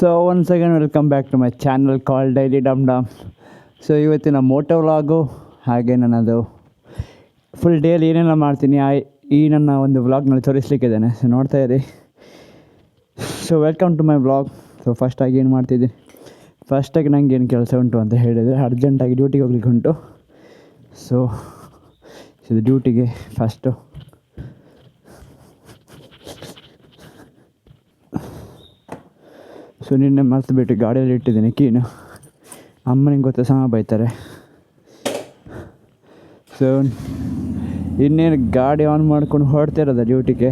So once again welcome back to my channel call daily dum dum. So ಇವತ್ತಿನ Moto vlog ಹಾಗೆ ನನ್ನದು full daily ಏನೆಲ್ಲ ಮಾಡ್ತೀನಿ ಈ ನನ್ನ ಒಂದು ವ್ಲಾಗ್ನಲ್ಲಿ ತೋರಿಸ್ಲಿಕ್ಕಿದ್ದೇನೆ. ಸೊ ನೋಡ್ತಾ ಇರಿ. So welcome to my vlog. So ಫಸ್ಟಾಗಿ ಏನು ಮಾಡ್ತಿದ್ದೀನಿ, ಫಸ್ಟಾಗಿ ನನಗೆ ಏನು ಕೆಲಸ ಉಂಟು ಅಂತ ಹೇಳಿದರೆ ಅರ್ಜೆಂಟಾಗಿ ಡ್ಯೂಟಿಗೆ ಹೋಗ್ಲಿಕ್ಕೆ ಉಂಟು. ಸೊ ಇದು ಡ್ಯೂಟಿಗೆ ಫಸ್ಟು ಸೊ ನಿನ್ನೆ ಮರೆತು ಬಿಟ್ಟು ಗಾಡಿಯಲ್ಲಿ ಇಟ್ಟಿದ್ದೀನಿ ಕೀನು. ಅಮ್ಮನಿಗೆ ಗೊತ್ತ ಸಮ ಬೈತಾರೆ. ಸೊ ಇನ್ನೇನು ಗಾಡಿ ಆನ್ ಮಾಡ್ಕೊಂಡು ಹೊರಡ್ತಿರೋದ ಡ್ಯೂಟಿಗೆ.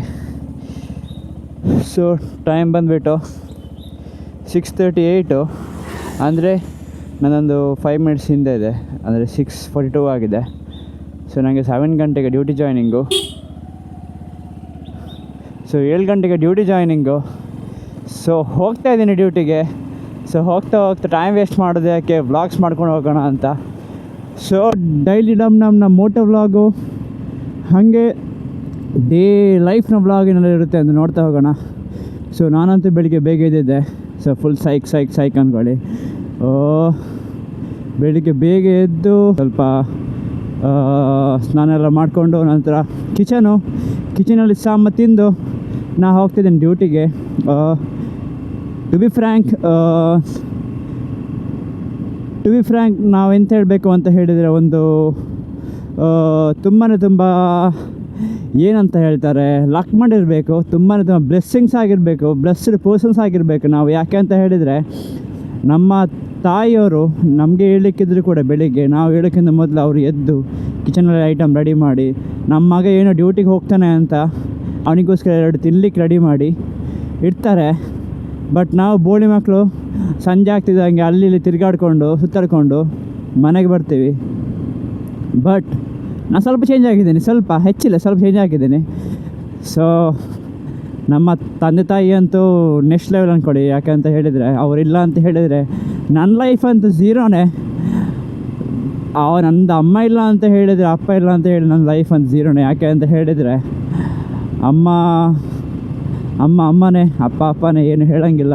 ಸೊ ಟೈಮ್ ಬಂದುಬಿಟ್ಟು 6:38, ಅಂದರೆ ನನ್ನೊಂದು 5 ಮಿನಿಟ್ಸ್ ಹಿಂದೆ ಇದೆ, ಅಂದರೆ 6:42 ಆಗಿದೆ. ಸೊ ನನಗೆ 7 ಗಂಟೆಗೆ ಡ್ಯೂಟಿ ಜಾಯ್ನಿಂಗು. ಸೊ 7 ಗಂಟೆಗೆ ಡ್ಯೂಟಿ ಜಾಯ್ನಿಂಗು. ಸೊ ಹೋಗ್ತಾ ಇದ್ದೀನಿ ಡ್ಯೂಟಿಗೆ. ಸೊ ಹೋಗ್ತಾ ಟೈಮ್ ವೇಸ್ಟ್ ಮಾಡೋದು ಯಾಕೆ, ವ್ಲಾಗ್ಸ್ ಮಾಡ್ಕೊಂಡು ಹೋಗೋಣ ಅಂತ. ಸೊ ಡೈಲಿ ನಮ್ಮ ಮೋಟೋ ವ್ಲಾಗು ಹಾಗೆ ಡೇ ಲೈಫ್ನ ವ್ಲಾಗ್ ಏನಾದ್ರು ಇರುತ್ತೆ ಅಂತ ನೋಡ್ತಾ ಹೋಗೋಣ. ಸೊ ನಾನಂತೂ ಬೆಳಿಗ್ಗೆ ಬೇಗ ಎದ್ದಿದ್ದೆ. ಸೊ ಫುಲ್ ಸೈಕ್ ಅಂದ್ಕೊಳ್ಳಿ. ಬೆಳಿಗ್ಗೆ ಬೇಗ ಎದ್ದು ಸ್ವಲ್ಪ ಸ್ನಾನ ಎಲ್ಲ ಮಾಡಿಕೊಂಡು ನಂತರ ಕಿಚನಲ್ಲಿ ಸಾಂಬಾರು ತಿಂದು ನಾ ಹೋಗ್ತಿದ್ದೀನಿ ಡ್ಯೂಟಿಗೆ. ಟು ಬಿ ಫ್ರ್ಯಾಂಕ್ ನಾವು ಎಂತ ಹೇಳಬೇಕು ಅಂತ ಹೇಳಿದರೆ, ಒಂದು ತುಂಬ ಏನಂತ ಹೇಳ್ತಾರೆ, ಲಕ್ ಮಾಡಿರಬೇಕು, ತುಂಬ ಬ್ಲೆಸ್ಸಿಂಗ್ಸ್ ಆಗಿರಬೇಕು, ಬ್ಲೆಸ್ಡ್ ಪರ್ಸನ್ಸ್ ಆಗಿರಬೇಕು ನಾವು. ಯಾಕೆ ಅಂತ ಹೇಳಿದರೆ ನಮ್ಮ ತಾಯಿಯವರು ನಮಗೆ ಹೇಳಲಿಕ್ಕಿದ್ರು ಕೂಡ ಬೆಳಿಗ್ಗೆ ನಾವು ಹೇಳೋಕ್ಕಿಂತ ಮೊದಲು ಅವರು ಎದ್ದು ಕಿಚನಲ್ಲಿ ಐಟಮ್ ರೆಡಿ ಮಾಡಿ, ನಮ್ಮ ಮಗ ಏನೋ ಡ್ಯೂಟಿಗೆ ಹೋಗ್ತಾನೆ ಅಂತ ಅವನಿಗೋಸ್ಕರ 2 ತಿನ್ಲಿಕ್ಕೆ ರೆಡಿ ಮಾಡಿ ಇಡ್ತಾರೆ. ಬಟ್ ನಾವು ಬೋಳಿ ಮಕ್ಕಳು ಸಂಜೆ ಆಗ್ತಿದ್ದಂಗೆ ಅಲ್ಲಿ ಇಲ್ಲಿ ಸುತ್ತಾಡ್ಕೊಂಡು ಮನೆಗೆ ಬರ್ತೀವಿ. ಬಟ್ ನಾನು ಸ್ವಲ್ಪ ಚೇಂಜ್ ಆಗಿದ್ದೀನಿ, ಸ್ವಲ್ಪ ಚೇಂಜ್ ಆಗಿದ್ದೀನಿ. ಸೊ ನಮ್ಮ ತಂದೆ ತಾಯಿ ಅಂತೂ ನೆಕ್ಸ್ಟ್ ಲೆವೆಲ್ ಅಂದ್ಕೊಡಿ. ಯಾಕೆ ಅಂತ ಹೇಳಿದರೆ ಅವರಿಲ್ಲ ಅಂತ ಹೇಳಿದರೆ ನನ್ನ ಲೈಫ್ ಅಂತೂ ಝೀರೋನೇ. ನಂದು ಅಮ್ಮ ಇಲ್ಲ ಅಂತ ಹೇಳಿದರೆ, ಅಪ್ಪ ಇಲ್ಲ ಅಂತ ಹೇಳಿ ನನ್ನ ಲೈಫ್ ಅಂತ ಝೀರೋನೇ. ಯಾಕೆ ಅಂತ ಹೇಳಿದರೆ ಅಮ್ಮನೇ, ಅಪ್ಪನೇ, ಏನು ಹೇಳೋಂಗಿಲ್ಲ.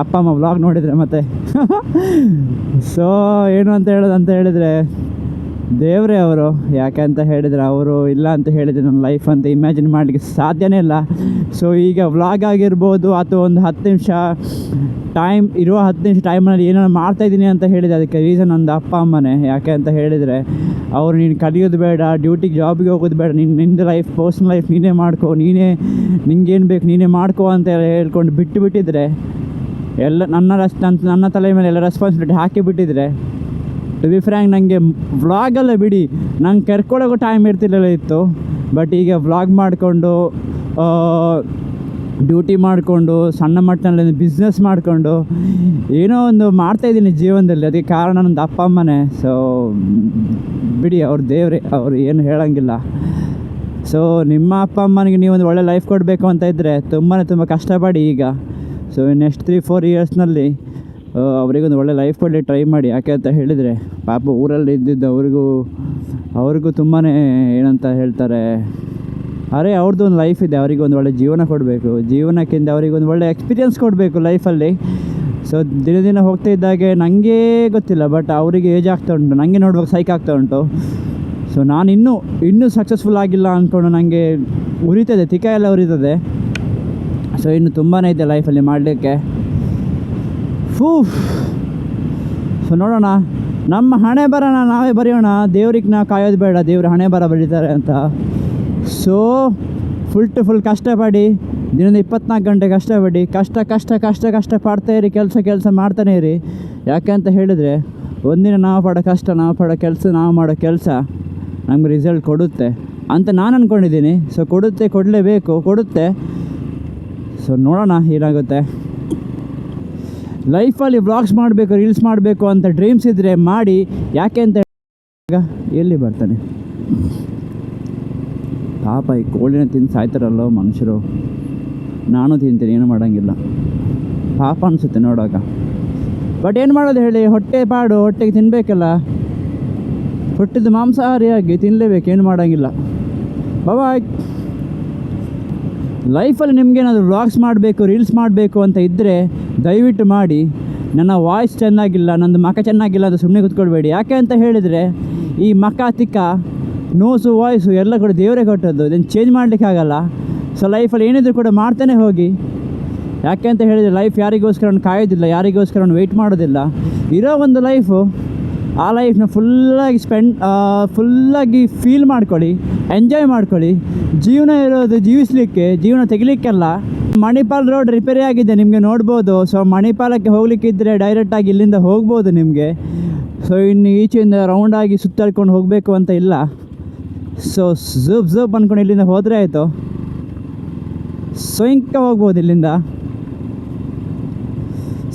ಅಪ್ಪ ಅಮ್ಮ ವ್ಲಾಗ್ ನೋಡಿದರೆ ಮತ್ತೆ ಸೊ ಏನು ಅಂತ ಹೇಳಿದರೆ ದೇವರೇ ಅವರು. ಯಾಕೆ ಅಂತ ಹೇಳಿದರೆ ಅವರು ಇಲ್ಲ ಅಂತ ಹೇಳಿದರೆ ನನ್ನ ಲೈಫ್ ಅಂತ ಇಮ್ಯಾಜಿನ್ ಮಾಡಲಿಕ್ಕೆ ಸಾಧ್ಯನೇ ಇಲ್ಲ. ಸೊ ಈಗ ವ್ಲಾಗ್ ಆಗಿರ್ಬೋದು ಅಥವಾ ಒಂದು 10 ನಿಮಿಷ ಟೈಮಲ್ಲಿ ಏನೋ ಮಾಡ್ತಾಯಿದ್ದೀನಿ ಅಂತ ಹೇಳಿದೆ, ಅದಕ್ಕೆ ರೀಸನ್ ನಂದು ಅಪ್ಪ ಅಮ್ಮನೇ. ಯಾಕೆ ಅಂತ ಹೇಳಿದರೆ ಅವರು ನೀನು ಕಲಿಯೋದು ಬೇಡ, ಡ್ಯೂಟಿಗೆ ಜಾಬಿಗೆ ಹೋಗೋದು ಬೇಡ, ನಿಂದು ಲೈಫ್ ಪರ್ಸ್ನಲ್ ಲೈಫ್ ನೀನೇ ಮಾಡ್ಕೋ, ನಿಂಗೇನು ಬೇಕು ನೀನೇ ಮಾಡ್ಕೋ ಅಂತ ಹೇಳ್ಕೊಂಡು ಬಿಟ್ಟಿದ್ರೆ ಎಲ್ಲ ನನ್ನ ತಲೆ ಮೇಲೆ ಎಲ್ಲ ರೆಸ್ಪಾನ್ಸಿಬಿಲಿಟಿ ಹಾಕಿಬಿಟ್ಟಿದ್ರೆ, ಟು ಬಿ ಫ್ರ್ಯಾಂಕ್ ನನಗೆ ವ್ಲಾಗಲ್ಲ ಬಿಡಿ, ನಂಗೆ ಕರ್ಕೊಳ್ಳೋಕ್ಕೂ ಟೈಮ್ ಇರ್ತಿರಲಿಲ್ಲ ಇತ್ತು. ಬಟ್ ಈಗ ವ್ಲಾಗ್ ಮಾಡಿಕೊಂಡು ಡ್ಯೂಟಿ ಮಾಡಿಕೊಂಡು ಸಣ್ಣ ಮಟ್ಟದಲ್ಲಿ ಬಿಸ್ನೆಸ್ ಮಾಡಿಕೊಂಡು ಏನೋ ಒಂದು ಮಾಡ್ತಾಯಿದ್ದೀನಿ ಜೀವನದಲ್ಲಿ. ಅದಕ್ಕೆ ಕಾರಣ ನಂದು ಅಪ್ಪ ಅಮ್ಮನೇ. ಸೊ ಬಿಡಿ, ಅವ್ರು ದೇವ್ರೆ, ಅವರು ಏನು ಹೇಳೋಂಗಿಲ್ಲ. ಸೊ ನಿಮ್ಮ ಅಪ್ಪ ಅಮ್ಮನಿಗೆ ನೀವೊಂದು ಒಳ್ಳೆ ಲೈಫ್ ಕೊಡಬೇಕು ಅಂತ ಇದ್ದರೆ ತುಂಬ ಕಷ್ಟಪಡಿ ಈಗ. ಸೊ ನೆಕ್ಸ್ಟ್ 3-4 ಇಯರ್ಸ್ನಲ್ಲಿ ಅವರಿಗೊಂದು ಒಳ್ಳೆ ಲೈಫ್ ಕೊಡಲಿಕ್ಕೆ ಟ್ರೈ ಮಾಡಿ. ಯಾಕೆ ಅಂತ ಹೇಳಿದರೆ ಪಾಪ ಊರಲ್ಲಿ ಇದ್ದಿದ್ದು ಅವ್ರಿಗೂ ತುಂಬಾ ಏನಂತ ಹೇಳ್ತಾರೆ, ಅವ್ರದ್ದು ಒಂದು ಲೈಫ್ ಇದೆ, ಅವರಿಗೊಂದು ಒಳ್ಳೆ ಜೀವನ ಕೊಡಬೇಕು. ಜೀವನಕ್ಕಿಂತ ಅವರಿಗೊಂದು ಒಳ್ಳೆ ಎಕ್ಸ್ಪೀರಿಯನ್ಸ್ ಕೊಡಬೇಕು ಲೈಫಲ್ಲಿ. ಸೊ ದಿನ ಹೋಗ್ತಾ ಇದ್ದಾಗೆ ನನಗೆ ಗೊತ್ತಿಲ್ಲ, ಬಟ್ ಅವರಿಗೆ ಏಜ್ ಆಗ್ತಾ ಉಂಟು, ನನಗೆ ನೋಡುವಾಗ ಸೈಕ್ ಆಗ್ತಾ ಉಂಟು. ಸೊ ನಾನು ಇನ್ನೂ ಸಕ್ಸಸ್ಫುಲ್ ಆಗಿಲ್ಲ ಅಂದ್ಕೊಂಡು ನನಗೆ ಉರಿತದೆ, ತಿಕ್ಕ ಎಲ್ಲ ಉರಿತದೆ. ಸೊ ಇನ್ನು ತುಂಬಾ ಇದೆ ಲೈಫಲ್ಲಿ ಮಾಡಲಿಕ್ಕೆ. ಸೊ ನೋಡೋಣ, ನಮ್ಮ ಹಣೆ ಬರೋಣ ನಾವೇ ಬರೆಯೋಣ. ದೇವ್ರಿಗೆ ನಾವು ಕಾಯೋದು ಬೇಡ, ದೇವ್ರ ಹಣೆ ಬರ ಬರೀತಾರೆ ಅಂತ. ಸೊ ಫುಲ್ ಕಷ್ಟಪಡಿ, ದಿನದ 24 ಗಂಟೆ ಕಷ್ಟಪಡಿ, ಕಷ್ಟ ಪಡ್ತಾ ಇರಿ, ಕೆಲಸ ಮಾಡ್ತಾನೆ ಇರಿ. ಯಾಕೆ ಅಂತ ಹೇಳಿದರೆ ಒಂದಿನ ನಾವು ಮಾಡೋ ಕೆಲಸ ನಮ್ಗೆ ರಿಸಲ್ಟ್ ಕೊಡುತ್ತೆ ಅಂತ ನಾನು ಅಂದ್ಕೊಂಡಿದ್ದೀನಿ. ಸೊ ಕೊಡುತ್ತೆ. ಸೊ ನೋಡೋಣ ಏನಾಗುತ್ತೆ. ಲೈಫಲ್ಲಿ ವ್ಲಾಗ್ಸ್ ಮಾಡಬೇಕು, ರೀಲ್ಸ್ ಮಾಡಬೇಕು ಅಂತ ಡ್ರೀಮ್ಸ್ ಇದ್ದರೆ ಮಾಡಿ. ಯಾಕೆ ಅಂತ ಎಲ್ಲಿ ಬರ್ತಾನೆ ಪಾಪ, ಈ ಕೋಳಿನ ತಿಂದು ಸಾಯ್ತಾರಲ್ಲೋ ಮನುಷ್ಯರು. ನಾನು ತಿಂತೀನಿ, ಏನು ಮಾಡೋಂಗಿಲ್ಲ, ಪಾಪ ಅನಿಸುತ್ತೆ ನೋಡುವಾಗ. ಬಟ್ ಏನು ಮಾಡೋದು ಹೇಳಿ, ಹೊಟ್ಟೆಗೆ ತಿನ್ನಬೇಕಲ್ಲ. ಹುಟ್ಟಿದ ಮಾಂಸಾಹಾರಿಯಾಗಿ ತಿನ್ನಲೇಬೇಕು, ಏನು ಮಾಡೋಂಗಿಲ್ಲ. ಬಾಯ್. ಲೈಫಲ್ಲಿ ನಿಮಗೇನಾದರೂ ವ್ಲಾಗ್ಸ್ ಮಾಡಬೇಕು, ರೀಲ್ಸ್ ಮಾಡಬೇಕು ಅಂತ ಇದ್ದರೆ ದಯವಿಟ್ಟು ಮಾಡಿ. ನನ್ನ ವಾಯ್ಸ್ ಚೆನ್ನಾಗಿಲ್ಲ, ನಂದು ಮಖ ಚೆನ್ನಾಗಿಲ್ಲ ಅಂತ ಸುಮ್ಮನೆ ಕೂತ್ಕೊಳ್ಬೇಡಿ. ಯಾಕೆ ಅಂತ ಹೇಳಿದರೆ ಈ ಮಖ ತಿಕ್ಕ ನೋಸು ವಾಯ್ಸು ಎಲ್ಲ ಕೂಡ ದೇವರೇ ಕೊಟ್ಟದ್ದು, ಇದನ್ನು ಚೇಂಜ್ ಮಾಡಲಿಕ್ಕಾಗಲ್ಲ. ಸೊ ಲೈಫಲ್ಲಿ ಏನಿದ್ರು ಕೂಡ ಮಾಡ್ತಾನೆ ಹೋಗಿ. ಯಾಕೆ ಅಂತ ಹೇಳಿದರೆ ಲೈಫ್ ಯಾರಿಗೋಸ್ಕರ ಕಾಯೋದಿಲ್ಲ, ಯಾರಿಗೋಸ್ಕರ ವೆಯ್ಟ್ ಮಾಡೋದಿಲ್ಲ. ಇರೋ ಒಂದು ಲೈಫು, ಆ ಲೈಫ್ನ ಫುಲ್ಲಾಗಿ ಫೀಲ್ ಮಾಡ್ಕೊಳ್ಳಿ, ಎಂಜಾಯ್ ಮಾಡ್ಕೊಳ್ಳಿ. ಜೀವನ ಇರೋದು ಜೀವಿಸಲಿಕ್ಕೆ, ಜೀವನ ತೆಗಿಲಿಕ್ಕೆಲ್ಲ. ಮಣಿಪಾಲ್ ರೋಡ್ ರಿಪೇರಿ ಆಗಿದೆ, ನಿಮಗೆ ನೋಡ್ಬೋದು. ಸೊ ಮಣಿಪಾಲಕ್ಕೆ ಹೋಗ್ಲಿಕ್ಕಿದ್ರೆ ಡೈರೆಕ್ಟಾಗಿ ಇಲ್ಲಿಂದ ಹೋಗ್ಬೋದು ನಿಮಗೆ. ಸೊ ಇನ್ನು ಈಚೆಯಿಂದ ರೌಂಡಾಗಿ ಸುತ್ತಾಡ್ಕೊಂಡು ಹೋಗಬೇಕು ಅಂತ ಇಲ್ಲ. ಸೊ ಝೂಪ್ ಅಂದ್ಕೊಂಡು ಇಲ್ಲಿಂದ ಹೋದರೆ ಆಯಿತು, ಸ್ವಯಂಕ ಹೋಗ್ಬೋದು ಇಲ್ಲಿಂದ.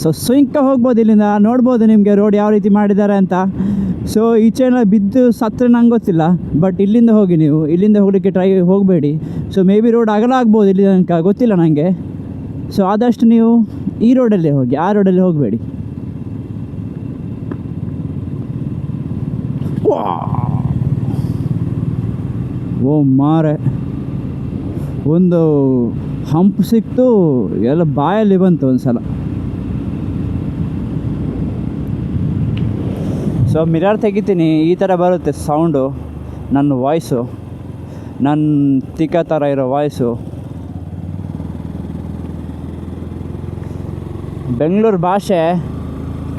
ಸೊ ಸ್ವಯಂಕ ಹೋಗ್ಬೋದು ಇಲ್ಲಿಂದ. ನೋಡ್ಬೋದು ನಿಮಗೆ ರೋಡ್ ಯಾವ ರೀತಿ ಮಾಡಿದ್ದಾರೆ ಅಂತ. ಸೊ ಈಚೆಲ್ಲ ಬಿದ್ದು ಸತ್ತರೆ ನಂಗೆ ಗೊತ್ತಿಲ್ಲ, ಬಟ್ ಇಲ್ಲಿಂದ ಹೋಗಿ, ನೀವು ಇಲ್ಲಿಂದ ಹೋಗಲಿಕ್ಕೆ ಹೋಗಬೇಡಿ. ಸೊ ಮೇ ಬಿ ರೋಡ್ ಅಗಲ ಆಗ್ಬೋದು ಇಲ್ಲಿ ತನಕ, ಗೊತ್ತಿಲ್ಲ ನನಗೆ. ಸೊ ಆದಷ್ಟು ನೀವು ಈ ರೋಡಲ್ಲೇ ಹೋಗಿ, ಆ ರೋಡಲ್ಲಿ ಹೋಗಬೇಡಿ. ಓ ಮಾರೆ, ಒಂದು ಹಂಪ್ ಸಿಕ್ತು, ಎಲ್ಲ ಬಾಯಲ್ಲಿ ಬಂತು ಒಂದು ಸಲ. ಸೊ ಮಿರರ್ ತೆಗಿತೀನಿ, ಈ ಥರ ಬರುತ್ತೆ ಸೌಂಡು. ನನ್ನ ವಾಯ್ಸು, ನನ್ನ ತಿಕ್ಕ ಥರ ಇರೋ ವಾಯ್ಸು. ಬೆಂಗಳೂರು ಭಾಷೆ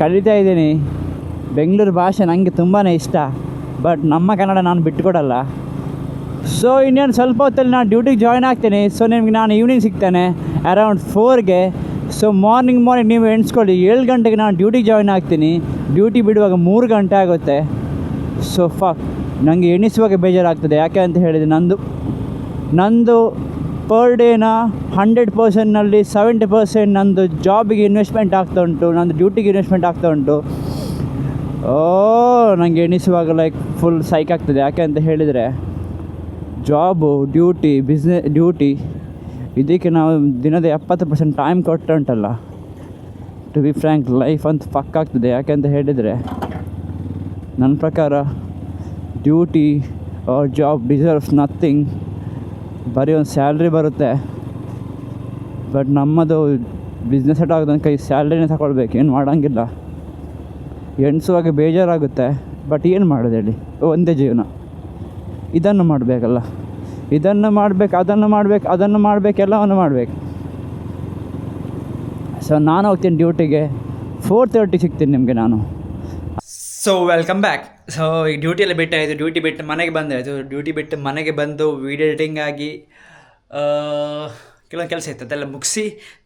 ಕಲಿತಾ ಇದ್ದೀನಿ. ಬೆಂಗಳೂರು ಭಾಷೆ ನನಗೆ ತುಂಬಾ ಇಷ್ಟ, ಬಟ್ ನಮ್ಮ ಕನ್ನಡ ನಾನು ಬಿಟ್ಟುಕೊಡಲ್ಲ. ಸೊ ಇನ್ನೇನು ಸ್ವಲ್ಪ ಹೊತ್ತಲ್ಲಿ ನಾನು ಡ್ಯೂಟಿಗೆ ಜಾಯ್ನ್ ಆಗ್ತೀನಿ. ಸೊ ನಿಮಗೆ ನಾನು ಈವ್ನಿಂಗ್ ಸಿಗ್ತೇನೆ ಅರೌಂಡ್ 4ಗೆ. ಸೊ ಮಾರ್ನಿಂಗ್ ನೀವು ಎಣಿಸ್ಕೊಳ್ಳಿ, 7 ಗಂಟೆಗೆ ನಾನು ಡ್ಯೂಟಿಗೆ ಜಾಯ್ನ್ ಆಗ್ತೀನಿ. ಡ್ಯೂಟಿ ಬಿಡುವಾಗ 3 ಗಂಟೆ ಆಗುತ್ತೆ. ಸೊ ನನಗೆ ಎಣಿಸುವಾಗ ಬೇಜಾರಾಗ್ತದೆ. ಯಾಕೆ ಅಂತ ಹೇಳಿದರೆ ನಂದು ಪರ್ ಡೇನ 100%ನಲ್ಲಿ 70% ನಂದು ಜಾಬಿಗೆ ಇನ್ವೆಸ್ಟ್ಮೆಂಟ್ ಆಗ್ತಾ ಉಂಟು, ನಂದು ಡ್ಯೂಟಿಗೆ ಇನ್ವೆಸ್ಟ್ಮೆಂಟ್ ಆಗ್ತಾ ಉಂಟು. ನನಗೆ ಎಣಿಸುವಾಗ ಫುಲ್ ಸೈಕ್ ಆಗ್ತದೆ. ಯಾಕೆ ಅಂತ ಹೇಳಿದರೆ ಜಾಬು, ಡ್ಯೂಟಿ ಇದಕ್ಕೆ ನಾವು ದಿನದ 70% ಟೈಮ್ ಕೊಟ್ಟು ಉಂಟಲ್ಲ. ಟು ಬಿ ಫ್ರ್ಯಾಂಕ್, ಲೈಫ್ ಅಂತ ಆಗ್ತದೆ. ಯಾಕೆ ಅಂತ ಹೇಳಿದರೆ ನನ್ನ ಪ್ರಕಾರ duty or job deserves nothing. ಬರೀ ಒಂದು ಸ್ಯಾಲ್ರಿ ಬರುತ್ತೆ, ಬಟ್ ನಮ್ಮದು ಬಿಸ್ನೆಸ್ ಸೆಟ್ ಆಗೋದನ್ನ ಕೈ ಸ್ಯಾಲ್ರಿನೇ ತಗೊಳ್ಬೇಕು, ಏನು ಮಾಡೋಂಗಿಲ್ಲ. ಎಣಿಸುವಾಗ ಬೇಜಾರಾಗುತ್ತೆ, ಬಟ್ ಏನು ಮಾಡೋದು ಹೇಳಿ, ಒಂದೇ ಜೀವನ. ಇದನ್ನು ಮಾಡಬೇಕಲ್ಲ, ಇದನ್ನು ಮಾಡಬೇಕು, ಅದನ್ನು ಮಾಡಬೇಕು, ಎಲ್ಲವನ್ನು ಮಾಡಬೇಕು. ಸೊ ನಾನು ಹೋಗ್ತೀನಿ ಡ್ಯೂಟಿಗೆ, 4:30 ಸಿಗ್ತೀನಿ ನಿಮಗೆ ನಾನು. So welcome back. ಸೊ ಈಗ ಡ್ಯೂಟಿಯೆಲ್ಲ ಬಿಟ್ಟಾಯಿತು, ಡ್ಯೂಟಿ ಬಿಟ್ಟು ಮನೆಗೆ ಬಂದಾಯಿತು. ಡ್ಯೂಟಿ ಬಿಟ್ಟು ಮನೆಗೆ ಬಂದು ವೀಡಿಯೋ ಎಡಿಟಿಂಗ್ ಆಗಿ ಕೆಲವೊಂದು ಕೆಲಸ ಇತ್ತು, ಅದೆಲ್ಲ ಮುಗಿಸಿ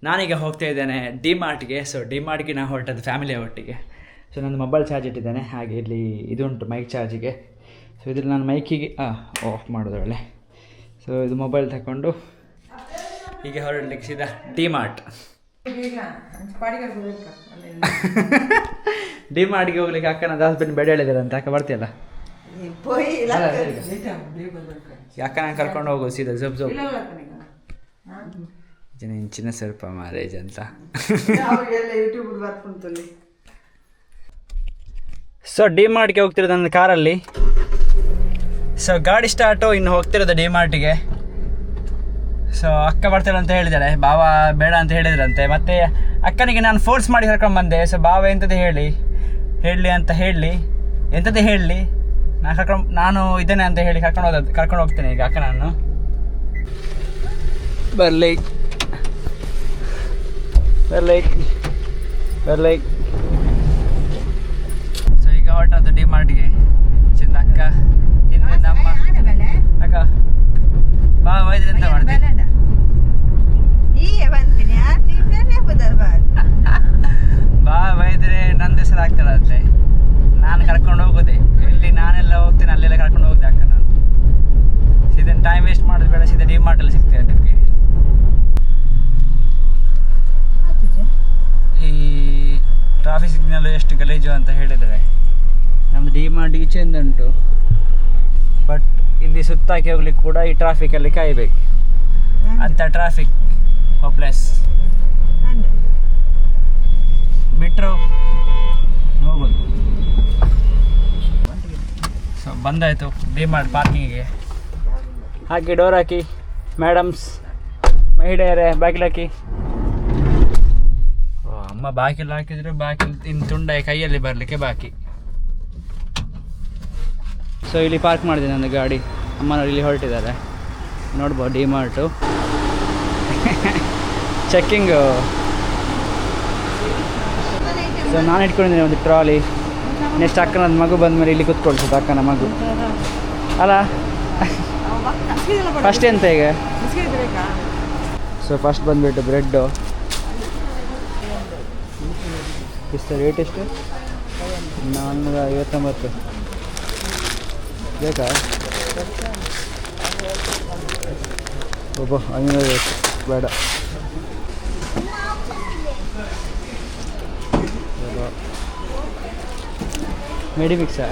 ನಾನೀಗ ಹೋಗ್ತಾ ಇದ್ದೇನೆ ಡಿಮಾರ್ಟ್ಗೆ. ಸೊ ಡಿಮಾರ್ಟ್ಗೆ ನಾನು ಹೊರಟದ್ದು ಫ್ಯಾಮಿಲಿಯ ಒಟ್ಟಿಗೆ. ಸೊ ನನ್ನ ಮೊಬೈಲ್ ಚಾರ್ಜ್ ಇಟ್ಟಿದ್ದೇನೆ, ಹಾಗೆ ಇಲ್ಲಿ ಇದುಂಟು ಮೈಕ್ ಚಾರ್ಜಿಗೆ. ಸೊ ಇದ್ರಲ್ಲಿ ನಾನು ಮೈಕಿಗೆ ಆಫ್ ಮಾಡೋದ್ರೊಳ್ಳೆ. ಸೊ ಇದು ಮೊಬೈಲ್ ತಗೊಂಡು ಹೀಗೆ ಹೊರಡ್ಲಿಕ್ಕೆ ಸೀದಾ ಡಿಮಾರ್ಟ್. ಡಿಮಾರ್ಟ್ಗೆ ಹೋಗ್ಲಿಕ್ಕೆ ಅಕ್ಕನ ಹಸ್ಬೆಂಡ್ ಬೇಡ ಹೇಳಿದಾರಂತೆ. ಅಕ್ಕ ಬರ್ತೀಯಲ್ಲ? ಅಕ್ಕ ನಾನು ಕರ್ಕೊಂಡು ಹೋಗೋದು ಸೀದಾ ಜಬ್ ಚಿನ್ನ ಸ್ವಲ್ಪ ಮ್ಯಾರೇಜ್ ಅಂತ. ಸೊ ಡಿಮಾರ್ಟ್ಗೆ ಹೋಗ್ತಿರೋದು ನನ್ನ ಕಾರಲ್ಲಿ. ಸೊ ಗಾಡಿ ಸ್ಟಾರ್ಟು, ಇನ್ನು ಹೋಗ್ತಿರೋದು ಡಿಮಾರ್ಟಿಗೆ. ಸೊ ಅಕ್ಕ ಬರ್ತಾಳೆ ಅಂತ ಹೇಳಿದ್ದಾಳೆ, ಬಾವ ಬೇಡ ಅಂತ ಹೇಳಿದ್ರಂತೆ. ಮತ್ತು ಅಕ್ಕನಿಗೆ ನಾನು ಫೋರ್ಸ್ ಮಾಡಿ ಕರ್ಕೊಂಡು ಬಂದೆ. ಸೊ ಬಾವ ಎಂಥದ್ದು ಹೇಳಿ ನಾನು ಇದ್ದೇನೆ ಅಂತ ಹೇಳಿ ಕರ್ಕೊಂಡು ಹೋಗ್ತೇನೆ ಈಗ ಅಕ್ಕ. ನಾನು ಬರ್ಲಿ. ಸೊ ಈಗ ಹೊರಟದ್ದು ಡಿಮಾರ್ಟ್ಗೆ. ಚಿಂದ ಅಕ್ಕ ಹಿಂದೆ ನಮ್ಮ ಅಕ್ಕ ಬಾ ವೈದ್ಯ ಎಂತ ಮಾಡ್ತೀನಿ ಬಾ ವೈದ್ರೆ ನನ್ನ ಹೆಸರು ಆಗ್ತಾಳಂತೆ. ನಾನು ಕರ್ಕೊಂಡು ಹೋಗೋದೆ, ಇಲ್ಲಿ ನಾನೆಲ್ಲ ಹೋಗ್ತೀನಿ ಅಲ್ಲೆಲ್ಲ ಕರ್ಕೊಂಡು ಹೋಗ್ದೆ ಅಕ್ಕ. ನಾನು ಸೀದಾ ಟೈಮ್ ವೇಸ್ಟ್ ಮಾಡೋದು ಬೇಡ, ಸೀದಾ ಡಿಮಾರ್ಟಲ್ಲಿ ಸಿಗ್ತೇವೆ ನಿಮಗೆ. ಈ ಟ್ರಾಫಿಕ್ ಸಿಗ್ನಲ್ ಎಷ್ಟು ಗಲೀಜು ಅಂತ ಹೇಳಿದರೆ, ನಮ್ಮದು ಡಿಮಾರ್ಟ್ ಈಚೆಯಿಂದ ಉಂಟು, ಬಟ್ ಇಲ್ಲಿ ಸುತ್ತಾಕಿ ಹೋಗ್ಲಿಕ್ಕೆ ಕೂಡ ಈ ಟ್ರಾಫಿಕಲ್ಲಿ ಕಾಯಬೇಕು. ಅಂಥ ಟ್ರಾಫಿಕ್ ಹೋಪ್ಲೆಸ್. ಬಿಟ್ಟರು ಹೋಗೋದು. ಸೊ ಬಂದಾಯಿತು ಡಿಮಾರ್ಟ್ ಪಾರ್ಕಿಂಗಿಗೆ. ಹಾಕಿ ಡೋರ್ ಹಾಕಿ. ಮೇಡಮ್ಸ್ ಮಹಿಳೆಯರೇ ಬಾಗಿಲು ಹಾಕಿ. ಅಮ್ಮ ಬಾಗಿಲು ಹಾಕಿದ್ರೆ ಬಾಗಿಲು ಇನ್ನು ತುಂಡಾಗಿ ಕೈಯಲ್ಲಿ ಬರಲಿಕ್ಕೆ ಬಾಕಿ. ಸೊ ಇಲ್ಲಿ ಪಾರ್ಕ್ ಮಾಡಿದೆ ನನ್ನ ಗಾಡಿ. ಅಮ್ಮನವ್ರು ಇಲ್ಲಿ ಹೊರಟಿದ್ದಾರೆ, ನೋಡ್ಬೋದು. D mart checking. ಸೊ ನಾನು ಇಟ್ಕೊಂಡಿದ್ದೀನಿ ಒಂದು ಟ್ರಾಲಿ. ನೆಕ್ಸ್ಟ್ ಅಕ್ಕನ ಮಗು ಬಂದಮೇಲೆ ಇಲ್ಲಿ ಕೂತ್ಕೊಳ್ತದೆ, ಅಕ್ಕನ ಮಗು ಅಲ್ಲ. ಫಸ್ಟ್ ಎಂತ ಈಗ? ಸೊ ಫಸ್ಟ್ ಬಂದುಬಿಟ್ಟು ಬ್ರೆಡ್ಡು. ಎಷ್ಟು ರೇಟ್ ಎಷ್ಟು? 459 ಬೇಕಾ? ಒಬ್ಬ 500 ಬೇಡ. ಮೆಡಿ ಮಿಕ್ಸಾ?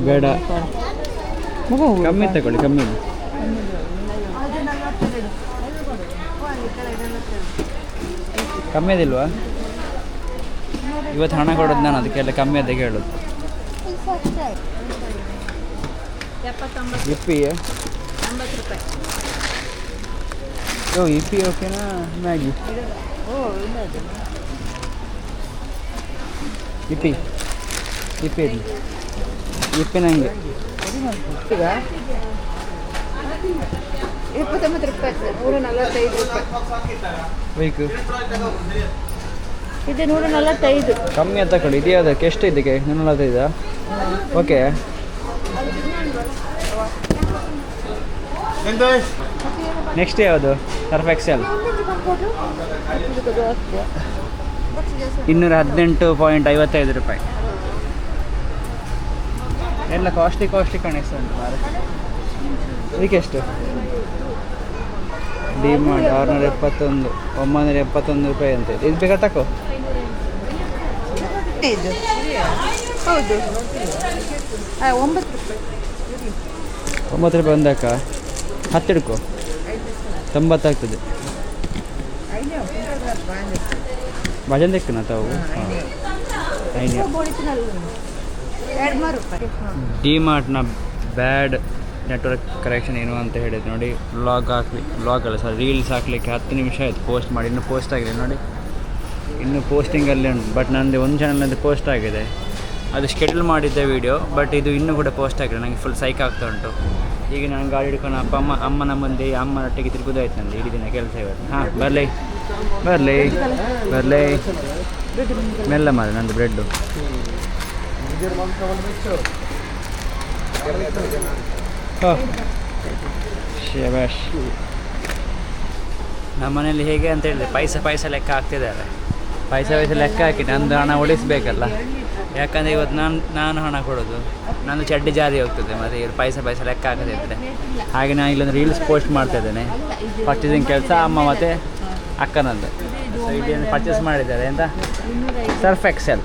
ಬೇಡ, ಕಮ್ಮಿ ತಗೊಳ್ಳಿ, ಕಮ್ಮಿ. ಕಮ್ಮಿದಿಲ್ವಾ? ಇವತ್ತು ಹಣ ಕೊಡೋದು ನಾನು, ಅದಕ್ಕೆಲ್ಲ ಕಮ್ಮಿ ಅದೇ ಹೇಳೋದು. ಇಪ್ಪಿ ಇಪ್ಪಿ ಓಕೆನಾ? ಮ್ಯಾಗಿ ಇಪ್ಪಿ ಇಪ್ಪಿ ಇಪ್ಪಿ ನನಗೆ 29 ರೂಪಾಯಿ, 145 ರೂಪಾಯಿ. ಬೇಕು ಇದು 145. ಕಮ್ಮಿ ಅಂತ ತಗೊಳ್ಳಿ. ಇದು ಯಾವುದಕ್ಕೆ? ಎಷ್ಟು ಇದಕ್ಕೆ? 145. ಓಕೆ. ನೆಕ್ಸ್ಟ್ ಯಾವುದು? ಸರ್ಫ್ ಎಕ್ಸೆಲ್ 218.55 ರೂಪಾಯಿ. ಎಲ್ಲ ಕಾಸ್ಟ್ಲಿ ಕಾಣಿಸ್ತಾ ಉಂಟು ಮಾರೆ. ಇದಕ್ಕೆ ಎಷ್ಟು? ಡಿ ಮಾರ್ಟ್ 671, 971 ರೂಪಾಯಿ ಅಂತ. ಇದು ಬೇಕಾ ತಕೋ? ಹೌದು, 9 ರೂಪಾಯಿ ಒಂದಕ್ಕ 10 ಹಿಡ್ಕೊ, 90 ಆಗ್ತದೆ. ಭಜನ್ ತೆಕ್ಕನ ತಾವು ಡಿ ಮಾರ್ಟ್ನ ಬ್ಯಾಡ್ ನೆಟ್ವರ್ಕ್ ಕರೆಕ್ಷನ್ ಏನು ಅಂತ ಹೇಳಿದ್ರು ನೋಡಿ. ವ್ಲಾಗ್ ಅಲ್ಲ ಸರ್, ರೀಲ್ಸ್ ಹಾಕಲಿಕ್ಕೆ 10 ನಿಮಿಷ ಆಯಿತು ಪೋಸ್ಟ್ ಮಾಡಿ. ಇನ್ನೂ ಪೋಸ್ಟ್ ಆಗಿದೆ ನೋಡಿ, ಇನ್ನೂ ಪೋಸ್ಟಿಂಗಲ್ಲಿ ಉಂಟು. ಬಟ್ ನನ್ನದು ಒಂದು ಚಾನಲ್ನದ್ದು ಪೋಸ್ಟ್ ಆಗಿದೆ, ಅದು ಶೆಡ್ಯೂಲ್ ಮಾಡಿದ್ದೆ ವೀಡಿಯೋ. ಬಟ್ ಇದು ಇನ್ನೂ ಕೂಡ ಪೋಸ್ಟ್ ಆಗಿದೆ. ನನಗೆ ಫುಲ್ ಸೈಕ್ ಆಗ್ತಾ ಉಂಟು. ಈಗ ನಾನು ಗಾಡಿ ಹಿಡ್ಕೊಂಡು ಅಮ್ಮನ ಮುಂದೆ ಅಮ್ಮನೊಟ್ಟಿಗೆ ತಿರುಗೋದಾಯ್ತು ನಂದು ಇಡೀ ದಿನ ಕೆಲಸ ಇವತ್ತು. ಹಾಂ ಬರಲಿ ಬರಲಿ ಬರಲಿ, ಮೆಲ್ಲ ಮಾರೆ ನಂದು ಬ್ರೆಡ್ಡು. ಶಬಾಷ್. ನಮ್ಮ ಮನೇಲಿ ಹೇಗೆ ಅಂತ ಹೇಳಿದ್ರೆ ಪೈಸೆ ಲೆಕ್ಕ ಹಾಕ್ತಿದ್ದಾರೆ. ಪೈಸೆ ಲೆಕ್ಕ ಹಾಕಿ ನಂದು ಹಣ ಉಳಿಸ್ಬೇಕಲ್ಲ. ಯಾಕಂದರೆ ಇವತ್ತು ನಾನು ಹಣ ಕೊಡೋದು, ನಾನು ಚಡ್ಡಿ ಜಾರಿ ಹೋಗ್ತದೆ. ಮತ್ತು ಇವರು ಪೈಸೆ ಲೆಕ್ಕ ಹಾಕದಿದ್ದರೆ. ಹಾಗೆ ನಾನು ಇಲ್ಲೊಂದು ರೀಲ್ಸ್ ಪೋಸ್ಟ್ ಮಾಡ್ತಾಯಿದ್ದೇನೆ, ಪರ್ಚೇಸಿಂಗ್ ಕೆಲಸ ಅಮ್ಮ ಮತ್ತು ಅಕ್ಕನದ್ದು. ಸೊ ಇಲ್ಲಿ ಪರ್ಚೇಸ್ ಮಾಡಿದ್ದಾರೆ ಅಂತ ಸರ್ಫ್ ಎಕ್ಸೆಲ್.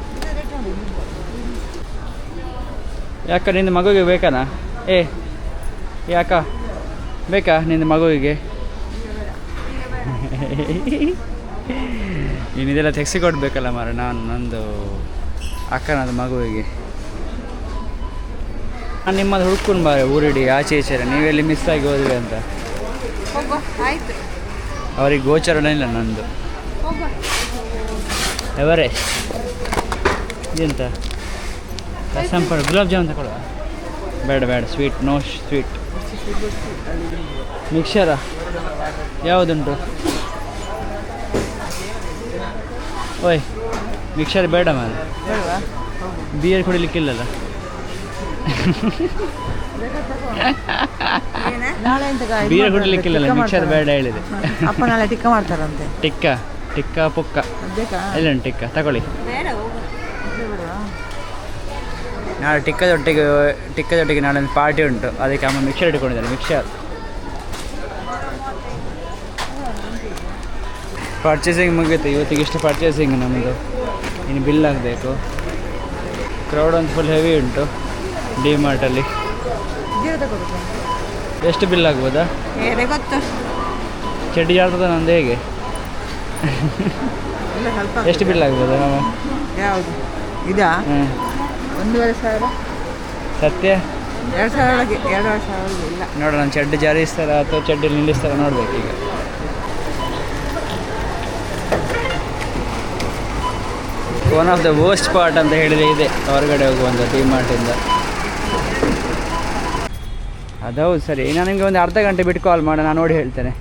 ಯಾಕ ನಿನ್ನ ಮಗುವಿಗೆ ಬೇಕಾನಾ? ಯಾಕ ಬೇಕಾ ನಿನ್ನ ಮಗುವಿಗೆ? ನೀನು ಇದೆಲ್ಲ ತೆಗೆಸಿಕೊಡ್ಬೇಕಲ್ಲ ಮಾರೆ. ನಾನು ನಂದು ಅಕ್ಕನದು ಮಗುವಿಗೆ. ನಾನು ನಿಮ್ಮದು ಹುಡ್ಕೊಂಡು ಬಾರೆ ಊರಿಡಿ ಆಚೆ ಈಚೆ. ನೀವೆಲ್ಲಿ ಮಿಸ್ ಆಗಿ ಹೋದ್ವಿ ಅಂತ ಅವ್ರಿಗೆ ಗೋಚರನೇ ಇಲ್ಲ ನಂದು. ಎವರೆಸ್ಟ್ ಇದೆಂತ? ಸಂಪರ್ಕ ಗುಲಾಬ್ ಜಾಮೂನ್ ತಗೊಳ್ಳುವ? ಬೇಡ ಸ್ವೀಟ್, ನೋ ಸ್ವೀಟ್. ಮಿಕ್ಸರ ಯಾವುದುಂಟು? ಓಯ್ ಮಿಕ್ಸರ್ ಬೇಡ ಮಾರೆ, ಬಿಯರ್ ಕುಡಿಲಿಕ್ಕಿಲ್ಲಲ್ಲ. ಬೀರ್ ಕುಡಿಲಿಕ್ಕಿಲ್ಲ, ಮಿಕ್ಸರ್ ಬೇಡ ಹೇಳಿದೆ. ಅಪ್ಪ ನಾಳೆ ಟಿಕ್ಕ ಮಾಡ್ತಾರಂತೆ. ಟಿಕ್ಕ ಪುಕ್ಕ ಎಲ್ಲ ಟಿಕ್ಕ ತಗೊಳ್ಳಿ. ನಾಳೆ ಟಿಕ್ಕದೊಟ್ಟಿಗೆ ನಾಳೆ ಒಂದು ಪಾರ್ಟಿ ಉಂಟು, ಅದಕ್ಕೆ ಅಮ್ಮ ಮಿಕ್ಸರ್ ಇಟ್ಕೊಂಡಿದ್ದಾರೆ. ಮಿಕ್ಸರ್ ಪರ್ಚೇಸಿಂಗ್ ಮುಗೀತು. ಇವತ್ತಿಗೆ ಇಷ್ಟು ಪರ್ಚೇಸಿಂಗ್ ನಮ್ಮದು. ಇನ್ನು ಬಿಲ್ ಆಗಬೇಕು. ಕ್ರೌಡ್ ಒಂದು ಫುಲ್ ಹೆವಿ ಉಂಟು ಡಿ ಮಾರ್ಟಲ್ಲಿ. ಎಷ್ಟು ಬಿಲ್ ಆಗ್ಬೋದಾ? ಚಡ್ಡಿ ಜಾರ್ತದ ನಂದು ಹೇಗೆ? ಎಷ್ಟು ಬಿಲ್ ಆಗ್ಬೋದಾ? ಯಾವುದು ಇದಾ? 1,500. ಸತ್ಯ 2,000 ಒಳಗೆ 2,000 ಒಳಗೆ ಇಲ್ಲ. ನೋಡೋಣ ಚಡ್ಡಿ ಜಾರಿಸ್ತಾರ ಅಥವಾ ಚಡ್ಡಿ ನಿಲ್ಲಿಸ್ತಾರ ನೋಡ್ಬೇಕು ಈಗ. One of the worst part ಅಂತ ಹೇಳಿದರೆ ಇದೆ ಹೊರಗಡೆ ಹೋಗುವಂಥ ಡಿಮಾರ್ಟಿಂದ. ಅದೌದು ಸರಿ, ನಾನು ನಿಮಗೆ ಒಂದು ಅರ್ಧ ಗಂಟೆ ಬಿಟ್ಟು ಕಾಲ್ ಮಾಡೋಣ, ನಾನು ನೋಡಿ ಹೇಳ್ತೇನೆ.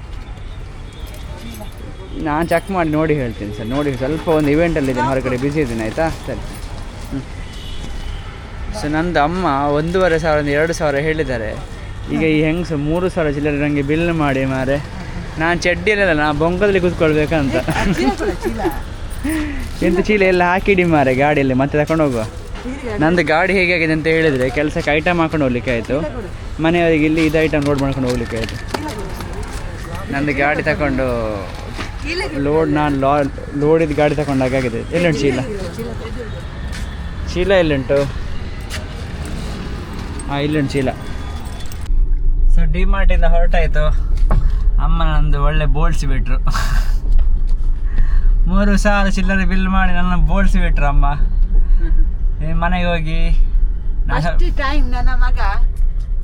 ನಾನು ಚೆಕ್ ಮಾಡಿ ನೋಡಿ ಹೇಳ್ತೀನಿ ಸರ್. ನೋಡಿ ಸ್ವಲ್ಪ ಒಂದು ಇವೆಂಟಲ್ಲಿದ್ದೀನಿ, ಹೊರಗಡೆ ಬ್ಯುಸಿ ಇದ್ದೀನಿ, ಆಯಿತಾ? ಸರಿ. ಸೊ ನಂದು ಅಮ್ಮ 1,500 2,000 ಹೇಳಿದ್ದಾರೆ. ಈಗ ಈ ಹೆಂಗಸು 3,000 ಚಿಲ್ಲರೆ ನನಗೆ ಬಿಲ್ ಮಾಡಿ ಮಾರೆ. ನಾನು ಚಡ್ಡಿಯಲ್ಲ, ನಾನು ಬೊಂಕದಲ್ಲಿ ಕೂತ್ಕೊಳ್ಬೇಕಂತ. ಎಂತ ಚೀಲ ಎಲ್ಲ ಹಾಕಿಡಿ ಮಾರೆ ಗಾಡಿಯಲ್ಲಿ, ಮತ್ತೆ ತಗೊಂಡು ಹೋಗುವ. ನಂದು ಗಾಡಿ ಹೇಗಾಗಿದೆ ಅಂತ ಹೇಳಿದರೆ ಕೆಲಸಕ್ಕೆ ಐಟಮ್ ಹಾಕೊಂಡು ಹೋಗ್ಲಿಕ್ಕೆ ಆಯಿತು, ಮನೆಯವರಿಗೆ ಇಲ್ಲಿ ಇದು ಐಟಮ್ ಲೋಡ್ ಮಾಡ್ಕೊಂಡು ಹೋಗ್ಲಿಕ್ಕೆ ಆಯಿತು. ನಂದು ಗಾಡಿ ತಗೊಂಡು ನಾನು ಲೋಡಿದ ಗಾಡಿ ತಗೊಂಡಾಗಿದೆ. ಎಲ್ಲುಂಟು ಚೀಲ? ಚೀಲ ಎಲ್ಲುಂಟು? ಹಾಂ, ಇಲ್ಲುಂಟು ಚೀಲ. ಸೊ ಡಿಮಾರ್ಟಿಂದ ಹೊರಟಾಯಿತು. ಅಮ್ಮ ನಂದು ಒಳ್ಳೆ ಬೋಳ್ಸಿಬಿಟ್ರು. 3,000 ಚಿಲ್ಲರೆ ಬಿಲ್ ಮಾಡಿ ನನ್ನ ಬೋಳ್ಸಿಬಿಟ್ರು ಅಮ್ಮ. ಮನೆಗೆ ಹೋಗಿ ಫಸ್ಟ್ ಟೈಮ್ ನನ್ನ ಮಗ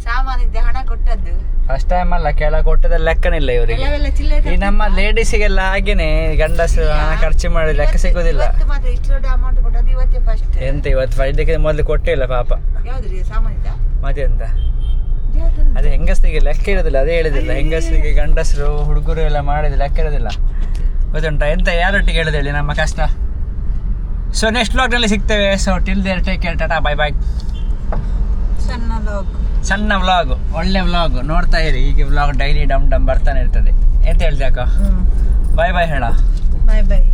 ಸಾಮಾನಿದ್ದೆ ಹಣ ಕೊಟ್ಟದ್ದು. ಫಸ್ಟ್ ಟೈಮ್ ಅಲ್ಲ, ಕೆಳ ಕೊಟ್ಟದ ಲೆಕ್ಕನಿಲ್ಲ ಇವರಿಗೆ. ಕೆಲವೆಲ್ಲ ಚಿಲ್ಲರೆ ಈ ನಮ್ಮ ಲೇಡೀಸಿಗೆಲ್ಲ ಹಾಗೇನೆ, ಗಂಡಸರು ಹಣ ಖರ್ಚು ಮಾಡಿ ಲೆಕ್ಕ ಸಿಗೋದಿಲ್ಲ. ಮಾತ್ರ ಇಷ್ಟು ದೊಡ್ಡ ಅಮೌಂಟ್ ಕೊಟ್ಟದ್ದು ಇವತ್ತೇ ಫಸ್ಟ್. ಎಂತ ಇವತ್ತು ಇದಕ್ಕೆ ಮೊದಲು ಕೊಟ್ಟೇ ಇಲ್ಲ ಪಾಪ. ಯಾವ್ದ್ರಿ ಸಾಮಾನಿದ್ದ? ಮತ್ತೆ ಎಂತ ಅದೇ ಹೆಂಗಸರಿಗೆ ಲೆಕ್ಕ ಇರೋದಿಲ್ಲ, ಅದೇ ಹೇಳಿದಿಲ್ಲ. ಹೆಂಗಸರಿಗೆ ಗಂಡಸರು ಹುಡುಗರು ಎಲ್ಲ ಮಾಡಿದ ಲೆಕ್ಕ ಇರೋದಿಲ್ಲ, ಗೊತ್ತುಂಟ? ಎಂತ ಯಾರೊಟ್ಟಿಗೆ ಹೇಳಿದೆ ಹೇಳಿ ನಮ್ಮ ಕಷ್ಟ. ಸೊ ನೆಕ್ಸ್ಟ್ ವ್ಲಾಗ್ನಲ್ಲಿ ಸಿಗ್ತೇವೆ. So till there take care, tata, bye bye. ಸಣ್ಣ ವ್ಲಾಗ್, ಒಳ್ಳೆ ವ್ಲಾಗ್ ನೋಡ್ತಾ ಇರಿ. ಹೀಗೆ ವ್ಲಾಗ್ ಡೈಲಿ ಡಮ್ ಡಮ್ ಬರ್ತಾನೆ ಇರ್ತದೆ. ಎಂತ ಹೇಳ್ದೆ ಅಕ್ಕ? ಬಾಯ್ ಬಾಯ್ ಹೇಳ. ಬಾಯ್ ಬಾಯ್.